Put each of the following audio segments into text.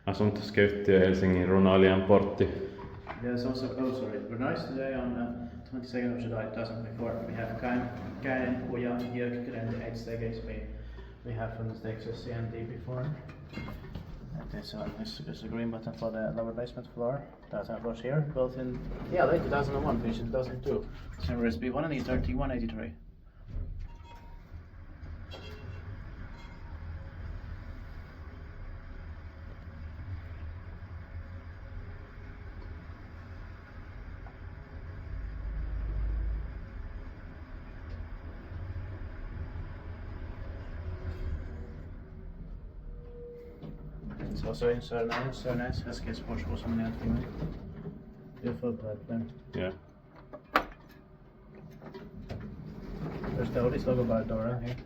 Asuntoskeyhtiö Helsingin runoilijan portti. There's also, we're nice today on 22nd of July 2024. We have Käenkuja, Otis GeN2 MRL. We have from the stakes of CND before. And this one is a green button for the lower basement floor. 2000 here, built in late 2001, finished in 2002. Same recipe 1 and E30, 183. It's also in so nice. Husky Sports was on the outfit. Beautiful pipeline. Yeah. There's the Otis logo by Dora here.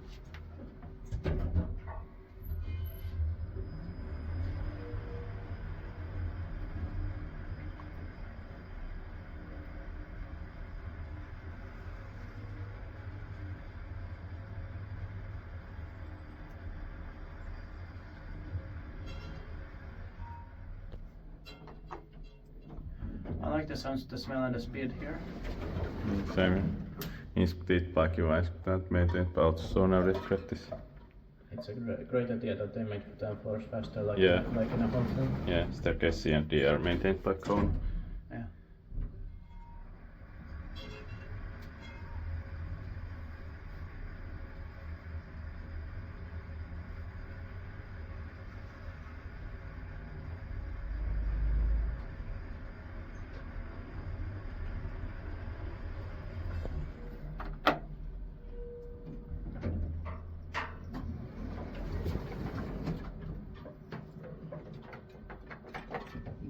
I like the sounds, the smell and the speed here. Same. Inspected by QI maintained by AutoZone restricted. It's a great idea that they make the floors faster, like Yeah. like in a hotel. Yeah, staircase C and D are maintained by Cone. Yeah.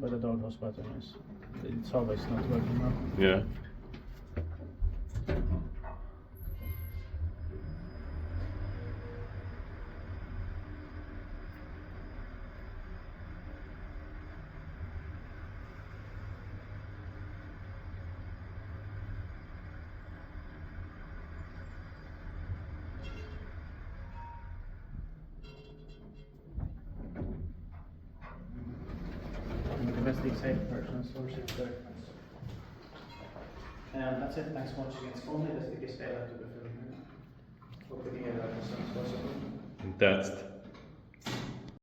But the door close button is, it's always not working now. Yeah. Domestic safe persons or sector. And that's it. Thanks for watching. It's only the sticky stay left to be filmed. Hope you can get that as soon as possible. That's